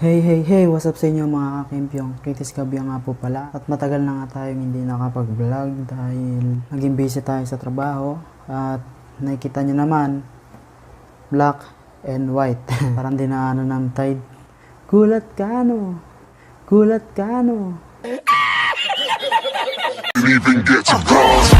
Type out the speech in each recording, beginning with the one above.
Hey, what's up sa inyo mga kakempyong? Kritis Kabya nga po pala. At matagal na nga tayong hindi nakapag-vlog dahil naging busy tayo sa trabaho. At nakikita nyo naman, black and white. Parang dinaanan ng tide. Gulat ka no? Gulat ka no? Even get to cross.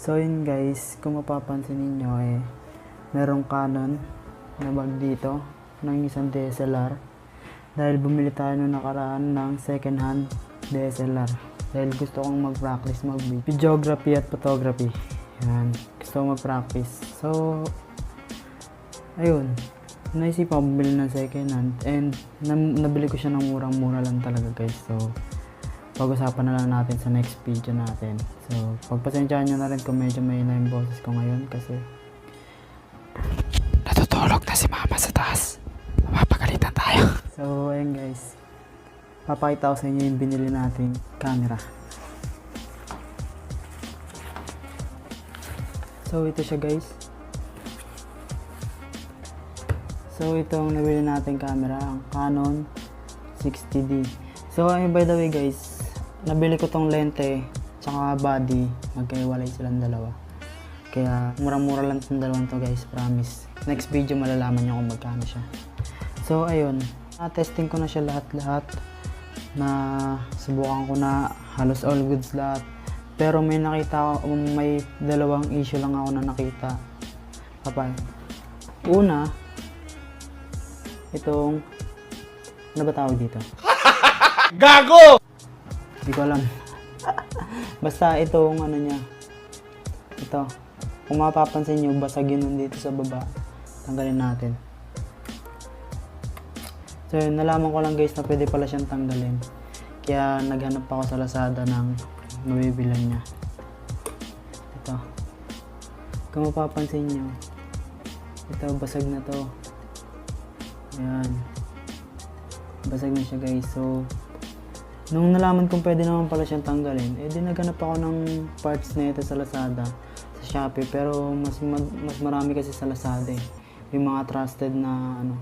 So yun guys, kung mapapansin ninyo merong Canon na bag dito ng isang DSLR dahil bumili tayo nung nakaraan ng second hand DSLR dahil gusto kong mag-practice videography at photography. Yan, gusto kong mag-practice. So ayun, naisipan ko bumili ng second hand and nabili ko siya ng murang-mura lang talaga guys. So pag-usapan na lang natin sa next video natin. So, pagpasensyaan nyo na rin kung medyo may yung boses ko ngayon kasi natutulog na si mama sa taas. Mapapagalitan tayo. So, ayun guys. Papakita ko sa inyo yung binili nating camera. So, ito siya guys. So, itong nabili nating camera, ang Canon 60D. So, by the way guys, nabili ko tong lente tsaka body, magkaiwalay silang dalawa. Kaya murang-mura lang itong dalawang to guys, promise. Next video malalaman nyo kung magkano siya. So ayun, testing ko na siya lahat-lahat. Na subukan ko na halos all goods lahat. Pero may nakita ko, may dalawang issue lang ako na nakita. Kapal. Una, itong, ano ba tawag dito? Gago! Hindi ko alam. Basta itong ano niya. Ito. Kung mapapansin nyo, basag yun dito sa baba. Tanggalin natin. So yun, nalaman ko lang guys na pwede pala siyang tanggalin. Kaya naghanap ako sa Lazada ng mabibilan niya. Ito. Kung mapapansin nyo, ito, basag na to. Ayan. Basag na siya guys. So, nung nalaman kong pwede naman pala siyang tanggalin, di naghanap ako ng parts na ito sa Lazada, sa Shopee, pero mas marami kasi sa Lazada yung mga trusted na ano.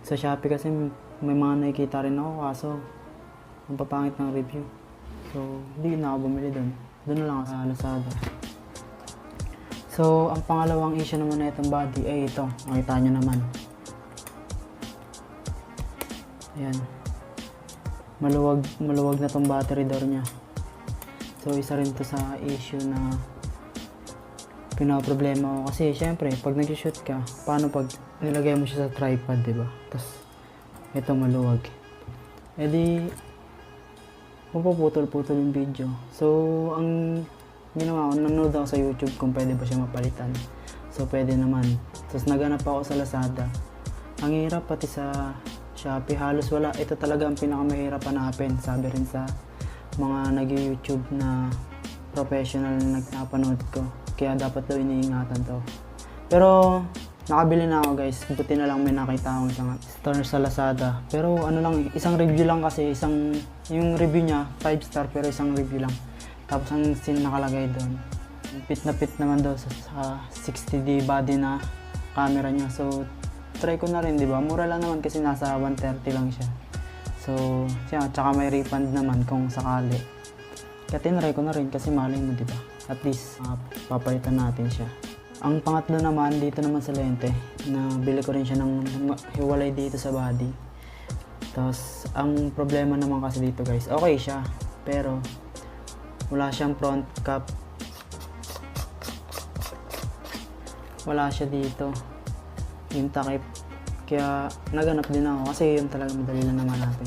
Sa Shopee kasi may mga nakikita rin ako kaso ang papangit ng review. So, hindi na ako bumili doon. Doon na lang ako sa Lazada. So, ang pangalawang issue naman na itong body ay ito. Makita nyo naman. Ayan. Maluwag na tong battery door niya. So isa rin to sa issue na pinaproblema ko kasi syempre pag nag-shoot ka, paano pag nilagay mo siya sa tripod, di ba? Tapos ito maluwag. Di mapuputol-putol yung video. So ang ginawa ko, nanood ako sa YouTube kung pwede ba siya mapalitan. So pwede naman. Tapos naghanap ako sa Lazada. Ang hirap pati sa Shopee, halos wala. Ito talaga ang pinakamahirap hanapin. Sabi rin sa mga nag-YouTube na professional na napanood ko. Kaya dapat daw iniingatan to. Pero nakabili na ako guys. Buti na lang may nakita akong isang store sa Lazada. Pero ano lang, isang review lang kasi. Yung review niya, 5 star pero isang review lang. Tapos ang scene nakalagay doon. Pit na pit naman daw sa 60D body na camera niya. So try ko na rin, di ba? Mura lang naman kasi nasa 130 lang siya. So, siya, tsaka may refund naman kung sakali. Kaya tinry ko na rin kasi malay mo, di ba? At least, papalitan natin siya. Ang pangatlo naman, dito naman sa lente, na bili ko rin siya ng hiwalay dito sa body. Tapos, ang problema naman kasi dito guys, okay siya, pero wala siyang front cap. Wala siya dito. Yung takip. Kaya naghanap din ako kasi yun talaga madali lang naman natin.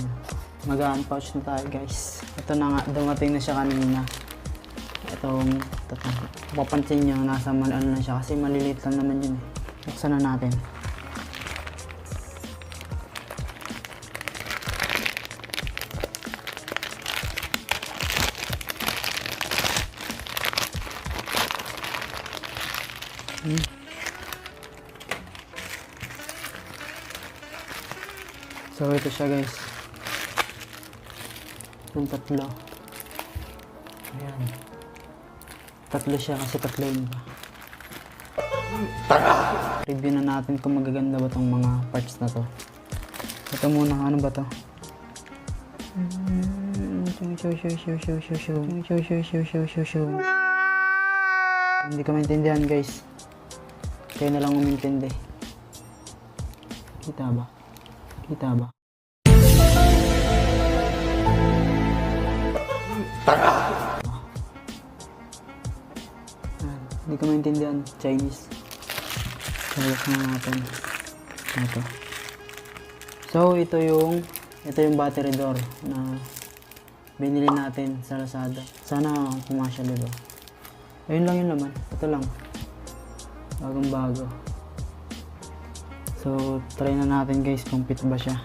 Mag-unpouch na tayo guys. Ito na nga, dumating na siya kanina. Itong papansin nyo, nasa ano na siya kasi maliliit lang naman yun eh. Buksan na natin. So ito siya guys. Yung tatlo. Ayan. Tatlo siya kasi tatlo yun ba. Review na natin kung magaganda ba tong mga parts na to. Ito muna, ano ba to? Hindi ko maintindihan guys. Kayo na lang umintindi. Kita ba? Kita ba? Hindi ko maintindihan. Chinese. Sabok na natin. Ito. So, ito yung battery door na binili natin sa Lazada. Sana pumasya, diba? Ayun lang yung laman. Ito lang. Bagong bago. So, try na natin guys kung fit ba siya.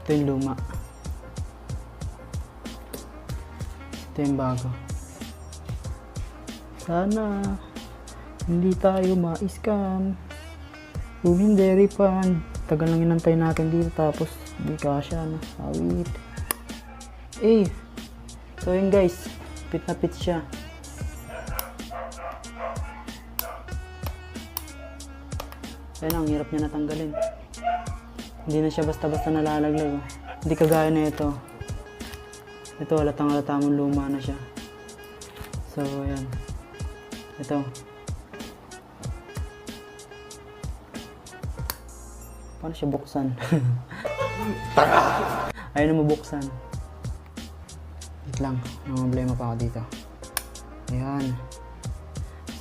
Ito yung luma. Ito yung bago. Sana hindi tayo ma-scam. Kung hindi, refund. Tagal lang inantay natin dito tapos di kasya na. Awit. Eh. So yun guys. Fit na fit siya. Ayun, ang hirap niya natanggalin. Hindi na siya basta-basta nalalaglag. Oh. Hindi kagaya na ito. Ito, halatang-halata mong luma na siya. So, ayan. Ito. Paano siya buksan? Ayaw na mabuksan. Wait lang. May problema pa ako dito. Ayan.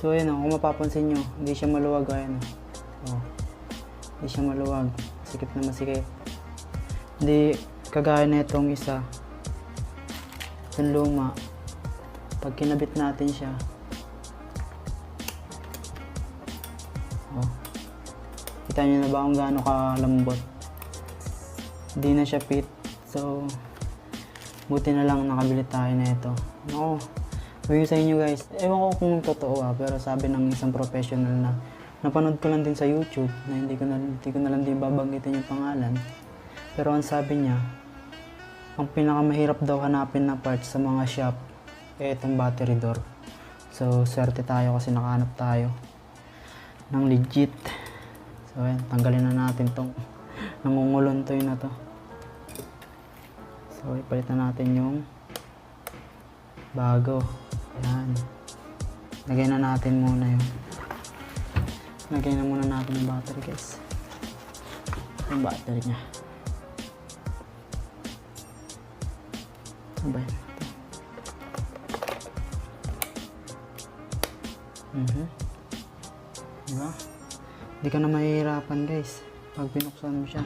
So, ayan o. Kung mapapansin nyo, hindi siya maluwag. Ayan o. Hindi siya maluwag. Sikip na masikip. Hindi kagaya na itong isa. Itong luma. Pag kinabit natin siya, kita nyo na ba kung gaano kalambot? Hindi na siya fit. So, buti na lang nakabili tayo na ito. Ako, review sa inyo guys. Ewan ko kung totoo pero sabi ng isang professional na napanood ko lang din sa YouTube na hindi ko na lang din babanggitin yung pangalan. Pero ang sabi niya, ang pinakamahirap daw hanapin na parts sa mga shop itong battery door. So, swerte tayo kasi nakahanap tayo ng legit. So, ayan, tanggalin na natin tong nangungulontoy na to. So, ipalitan natin yung bago. Ayan. Lagay na natin muna yun. Lagay na muna natin yung battery guys. Yung battery niya. Ano ba yun? Diba? Hindi ka na mahihirapan guys pag binuksan mo siya.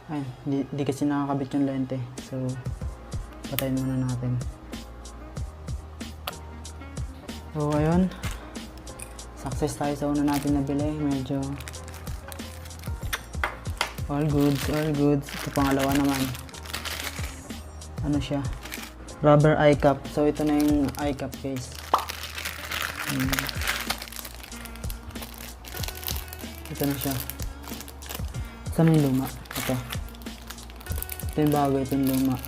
Ayun, di kasi nakakabit yung lente. So, patayin muna natin. So, ayun. Success tayo sa una natin nabili. Medyo all goods, all goods. Ito pangalawa naman. Ano siya? Rubber eye cap. So, ito na yung eye cap guys. Ito na siya. Saan yung luma? Ito. Ito yung bago, ito yung luma.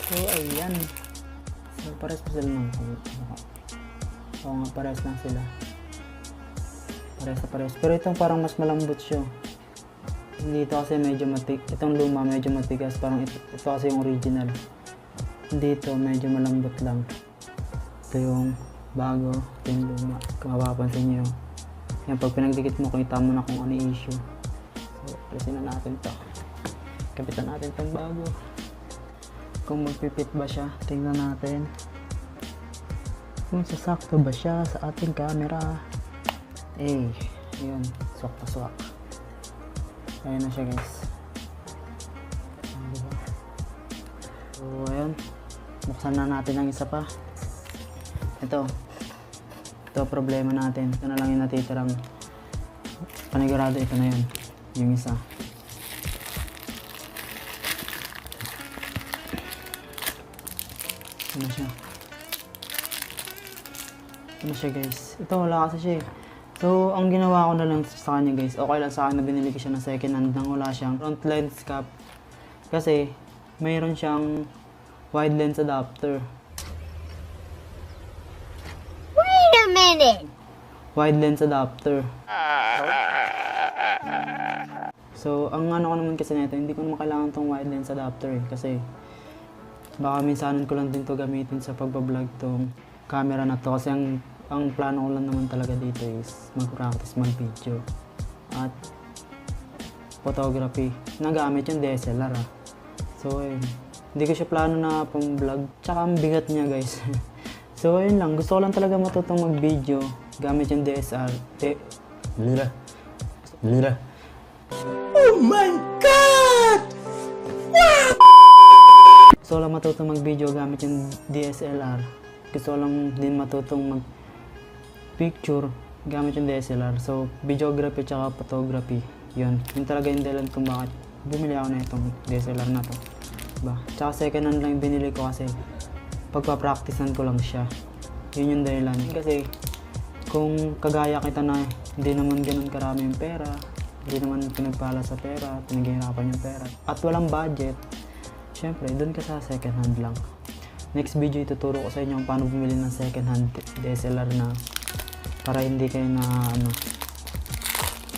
So, ayan. So, pares pa sila ng oo nga, pares lang sila. Pares na pares. Pero itong parang mas malambot siya. Dito kasi medyo itong luma medyo matigas. Parang ito kasi yung original. Dito medyo malambot lang. Ito yung bago, ito yung luma. Kung mapapansin nyo, yan, pag pinagdikit mo, kita mo na kung ano yung issue. So, presin na natin to. Kapitan natin itong bago. Kung magpipit ba siya, tingnan natin. Kung sasakto ba siya sa ating camera. Eh, yun, swak pa swak. Ayan na siya guys. Diba? So, ayun. Buksan na natin ang isa pa. Ito problema natin. Ito na lang yung natitirang panigurado. Ito na yun, yung isa. Ito na siya guys. Ito wala kasi siya eh. So, ang ginawa ko na lang sa kanya guys, okay lang sa akin na binili ko siya ng second hand nang wala siyang front lens cap. Kasi, mayroon siyang wide lens adapter. Wait a minute. Wide lens adapter. So, ang ano ko naman kasi nito, hindi ko naman kailangan tong wide lens adapter eh. Kasi, baka minsanan ko lang din to gamitin sa pagbablog tong camera na to. Kasi ang plano ko lang naman talaga dito is mag-practice mag-video. At photography. Nagamit yung DSLR ah. So, ayun. Hindi ko siya plano na pang-vlog. Tsaka ang bigat niya guys. So, ayun lang. Gusto ko lang talaga matutong mag-video gamit yung DSLR. Lira. Oh my God! Wow! Gusto ko lang matutong mag-video gamit yung DSLR. Gusto ko lang din matutong mag-picture gamit yung DSLR. So, videography tsaka photography. Yun talaga yung dahilan kung bakit bumili ako na itong DSLR na to. Diba? Tsaka second hand lang yung binili ko kasi pagpa-practicean ko lang siya. Yun yung dahilan. Kasi kung kagaya kita na hindi naman ganun karami yung pera, hindi naman pinagpala sa pera, pinaghihirapan yung pera, at walang budget, syempre, doon ka sa second hand lang. Next video, ituturo ko sa inyo kung paano bumili ng second hand DSLR na para hindi kayo na ano.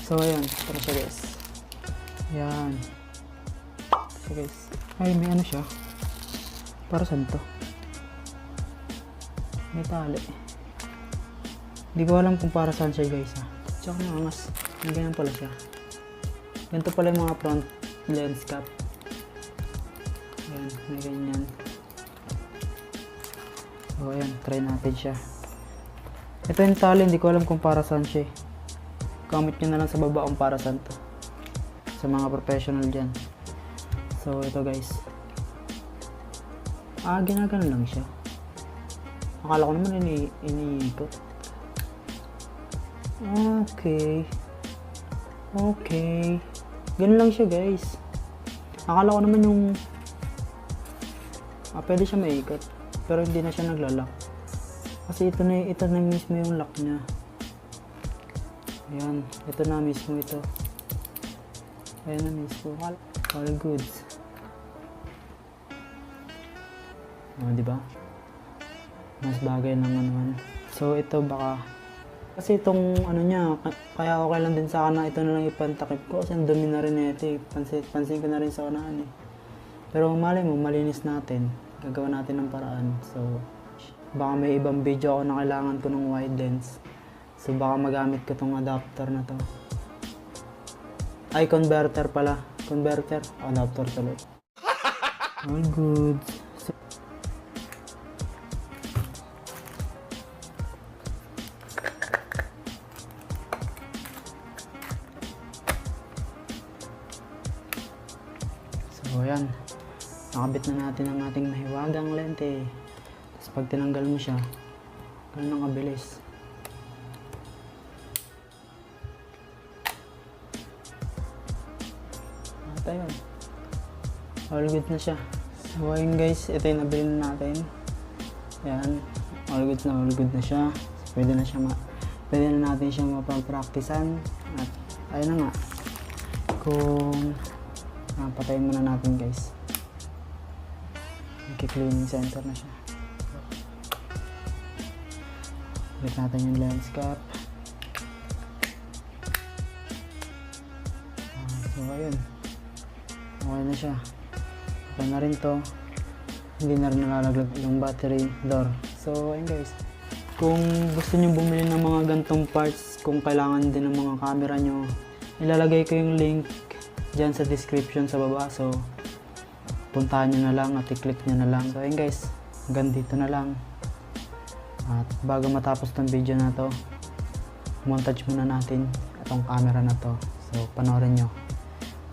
So, ayan. Tara siya guys. Ayan. So guys. Ay, may ano siya. Para saan to? May tali. Hindi ko alam kung para saan siya guys ha. Tsaka nangas. May ganyan pala siya. Ganito pala yung mga front lens cap. Ayan, may ganyan. So ayan, try natin siya. Ito yung tali, hindi ko alam kung para saan siya. Comment nyo na lang sa baba kung para saan to. Sa mga professional dyan. So ito guys. Ginagano lang siya. Akala ko naman iniikot. Okay. Ganun lang siya guys. Akala ko naman yung pwede siya maikot. Pero hindi na siya naglalak. Kasi ito na mismo yung lock niya. Ayan. Ito na mismo ito. Ayan na mismo. All goods. Diba? Mas bagay naman naman. So ito baka kasi itong ano niya, kaya okay lang din sa akin na ito na lang ipantakip ko kasi ang dumi na rin ito eh. Pansin ko na rin sa unahan eh. Pero malay mo, malinis natin. Gagawa natin ng paraan. So, baka may ibang video ako na kailangan ko ng wide lens. So, baka magamit ko tong adapter na to. Ay, converter pala. Converter. Adapter tuloy. All good. So, ayan. Nakabit na natin ang ating mahiwagang lente. Tapos pag tinanggal mo siya, ganun ang kabilis. At ayun. All good na siya. So ayun guys, ito yung nabili na natin. Ayan. All good na siya. So, pwede na natin siya mapag-practicean. At ayun na nga. Kung patayin muna natin guys. Cleaning center na siya. Ulit natin yung lens cap. So ayun. Okay na siya. Okay na rin to. Hindi na rin nalalaglag yung battery door. So ayun guys. Kung gusto nyo bumili ng mga gantong parts, kung kailangan din ng mga camera nyo, ilalagay ko yung link dyan sa description sa baba. So puntahan nyo na lang at i-click nyo na lang. So ayun guys, hanggang dito na lang. At bago matapos tong video na to, montage muna natin itong camera na to. So panoorin nyo.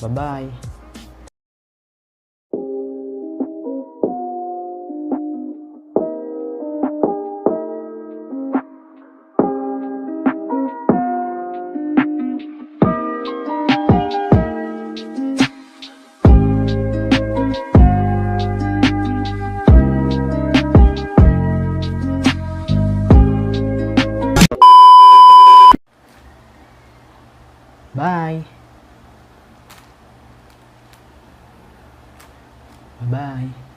Bye bye! Bye-bye.